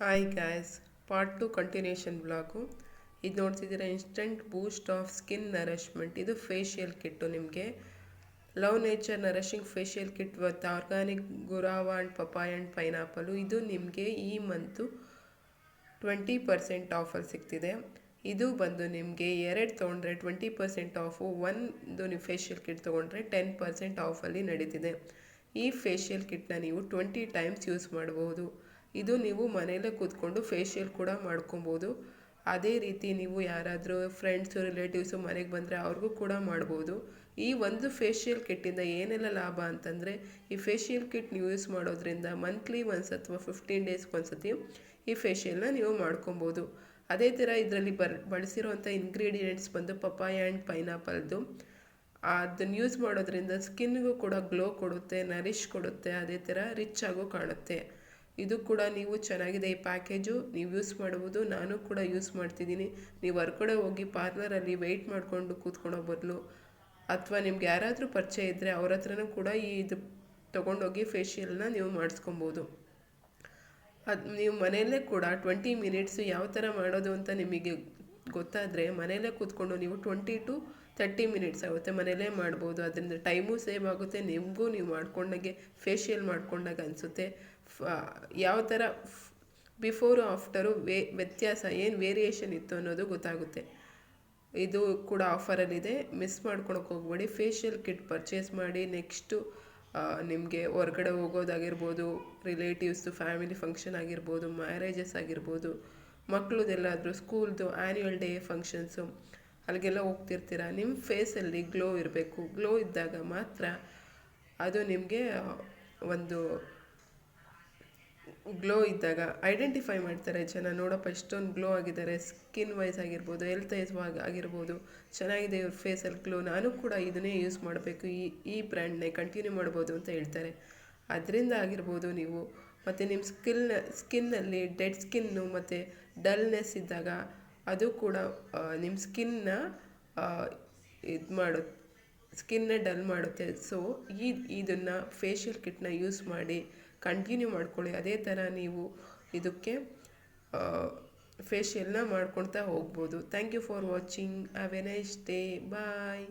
Hi guys, part 2 continuation blog. ಇದು ನೋಡ್ತಿದ್ದೀರಾ, instant boost of skin nourishment. ಇದು facial kit. ನಿಮಗೆ Love Nature nourishing facial kit with organic guava and papaya and pineapple. ಇದು ನಿಮಗೆ ಈ month 20% ಆಫಲ್ಲಿ ಸಿಗ್ತಿದೆ. ಇದು ಬಂದು ನಿಮಗೆ ಎರಡು ತೊಗೊಂಡ್ರೆ 20% ಆಫು, ಒಂದು ನೀವು ಫೇಶಿಯಲ್ ಕಿಟ್ ತೊಗೊಂಡ್ರೆ 10% ಆಫಲ್ಲಿ ನಡೀತಿದೆ. ಈ ಫೇಶಿಯಲ್ ಕಿಟ್ನ ನೀವು 20 ಟೈಮ್ಸ್ ಯೂಸ್ ಮಾಡ್ಬೋದು. ಇದು ನೀವು ಮನೆಯಲ್ಲೇ ಕೂತ್ಕೊಂಡು ಫೇಶಿಯಲ್ ಕೂಡ ಮಾಡ್ಕೊಬೋದು. ಅದೇ ರೀತಿ ನೀವು ಯಾರಾದರೂ ಫ್ರೆಂಡ್ಸು ರಿಲೇಟಿವ್ಸು ಮನೆಗೆ ಬಂದರೆ ಅವ್ರಿಗೂ ಕೂಡ ಮಾಡ್ಬೋದು. ಈ ಒಂದು ಫೇಶಿಯಲ್ ಕಿಟ್ಟಿಂದ ಏನೆಲ್ಲ ಲಾಭ ಅಂತಂದರೆ, ಈ ಫೇಶಿಯಲ್ ಕಿಟ್ ನೀವು ಯೂಸ್ ಮಾಡೋದ್ರಿಂದ ಮಂತ್ಲಿ ಒನ್ಸ್ ಅಥವಾ 15 ಡೇಸ್ಗೆ ಒಂದ್ಸತಿ ಈ ಫೇಶಿಯಲ್ನ ನೀವು ಮಾಡ್ಕೊಬೋದು. ಅದೇ ಥರ ಇದರಲ್ಲಿ ಬಳಸಿರೋವಂಥ ಇಂಗ್ರೀಡಿಯೆಂಟ್ಸ್ ಬಂದು ಪಪಾಯ ಆ್ಯಂಡ್ ಪೈನಾಪಲ್ದು. ಅದನ್ನು ಯೂಸ್ ಮಾಡೋದ್ರಿಂದ ಸ್ಕಿನ್ಗೂ ಕೂಡ ಗ್ಲೋ ಕೊಡುತ್ತೆ, ನರಿಶ್ ಕೊಡುತ್ತೆ, ಅದೇ ಥರ ರಿಚ್ ಆಗು ಕಾಣುತ್ತೆ. ಇದು ಕೂಡ ನೀವು ಚೆನ್ನಾಗಿದೆ. ಈ ಪ್ಯಾಕೇಜು ನೀವು ಯೂಸ್ ಮಾಡ್ಬೋದು. ನಾನು ಕೂಡ ಯೂಸ್ ಮಾಡ್ತಿದ್ದೀನಿ. ನೀವು ಹೊರ್ಗಡೆ ಹೋಗಿ ಪಾರ್ಲರಲ್ಲಿ ವೆಯ್ಟ್ ಮಾಡಿಕೊಂಡು ಕೂತ್ಕೊಳ್ಳೋ ಬದಲು, ಅಥವಾ ನಿಮ್ಗೆ ಯಾರಾದರೂ ಪರಿಚಯ ಇದ್ದರೆ ಅವ್ರ ಹತ್ರನೂ ಕೂಡ ಇದು ತೊಗೊಂಡೋಗಿ ಫೇಶಿಯಲ್ನ ನೀವು ಮಾಡಿಸ್ಕೊಬೋದು. ಅದು ನೀವು ಮನೆಯಲ್ಲೇ ಕೂಡ 20 ಮಿನಿಟ್ಸು ಯಾವ ಥರ ಮಾಡೋದು ಅಂತ ನಿಮಗೆ ಗೊತ್ತಾದರೆ ಮನೆಯಲ್ಲೇ ಕೂತ್ಕೊಂಡು ನೀವು 20 to 30 ಮಿನಿಟ್ಸ್ ಆಗುತ್ತೆ, ಮನೆಯಲ್ಲೇ ಮಾಡ್ಬೋದು. ಅದರಿಂದ ಟೈಮು ಸೇವ್ ಆಗುತ್ತೆ, ನಿಮಗೂ ನೀವು ಮಾಡ್ಕೊಂಡಾಗೆ ಫೇಶಿಯಲ್ ಮಾಡ್ಕೊಂಡಾಗ ಅನಿಸುತ್ತೆ. ಯಾವ ಥರ ಬಿಫೋರು ಆಫ್ಟರು ವ್ಯತ್ಯಾಸ ಏನು ವೇರಿಯೇಷನ್ ಇತ್ತು ಅನ್ನೋದು ಗೊತ್ತಾಗುತ್ತೆ. ಇದು ಕೂಡ ಆಫರಲ್ಲಿದೆ, ಮಿಸ್ ಮಾಡ್ಕೊಳಕ್ಕೆ ಹೋಗ್ಬೇಡಿ. ಫೇಶಿಯಲ್ ಕಿಟ್ ಪರ್ಚೇಸ್ ಮಾಡಿ. ನೆಕ್ಸ್ಟು ನಿಮಗೆ ಹೊರ್ಗಡೆ ಹೋಗೋದಾಗಿರ್ಬೋದು, ರಿಲೇಟಿವ್ಸ್ದು ಫ್ಯಾಮಿಲಿ ಫಂಕ್ಷನ್ ಆಗಿರ್ಬೋದು, ಮ್ಯಾರೇಜಸ್ ಆಗಿರ್ಬೋದು, ಮಕ್ಕಳದೆಲ್ಲಾದರೂ ಸ್ಕೂಲ್ದು ಆ್ಯನ್ಯುವಲ್ ಡೇ ಫಂಕ್ಷನ್ಸು ಅಲ್ಲಿಗೆಲ್ಲ ಹೋಗ್ತಿರ್ತೀರ. ನಿಮ್ಮ ಫೇಸಲ್ಲಿ ಗ್ಲೋ ಇರಬೇಕು. ಗ್ಲೋ ಇದ್ದಾಗ ಮಾತ್ರ ಅದು ನಿಮಗೆ ಒಂದು ಗ್ಲೋ ಇದ್ದಾಗ ಐಡೆಂಟಿಫೈ ಮಾಡ್ತಾರೆ ಜನ. ನೋಡಪ್ಪ ಎಷ್ಟೊಂದು ಗ್ಲೋ ಆಗಿದ್ದಾರೆ, ಸ್ಕಿನ್ ವೈಸ್ ಆಗಿರ್ಬೋದು, ಹೆಲ್ತ್ ವೈಸ್ ಆಗಿರ್ಬೋದು, ಚೆನ್ನಾಗಿದೆ ಇವ್ರ ಫೇಸಲ್ಲಿ ಗ್ಲೋ, ನಾನು ಕೂಡ ಇದನ್ನೇ ಯೂಸ್ ಮಾಡಬೇಕು, ಈ ಬ್ರ್ಯಾಂಡ್ನೇ ಕಂಟಿನ್ಯೂ ಮಾಡ್ಬೋದು ಅಂತ ಹೇಳ್ತಾರೆ. ಅದರಿಂದ ಆಗಿರ್ಬೋದು ನೀವು. ಮತ್ತು ನಿಮ್ಮ ಸ್ಕಿನ್ನಲ್ಲಿ ಡೆಡ್ ಸ್ಕಿನ್ನು ಮತ್ತು ಡಲ್ನೆಸ್ ಇದ್ದಾಗ ಅದು ಕೂಡ ನಿಮ್ಮ ಸ್ಕಿನ್ನ ಸ್ಕಿನ್ನ ಡಲ್ ಮಾಡುತ್ತೆ. ಸೊ ಇದನ್ನು ಫೇಶಿಯಲ್ ಕಿಟ್ನ ಯೂಸ್ ಮಾಡಿ ಕಂಟಿನ್ಯೂ ಮಾಡ್ಕೊಳ್ಳಿ. ಅದೇ ಥರ ನೀವು ಇದಕ್ಕೆ ಫೇಶಿಯಲ್ನ ಮಾಡ್ಕೊಳ್ತಾ ಹೋಗ್ಬೋದು. Thank you for watching. Have a nice day. Bye.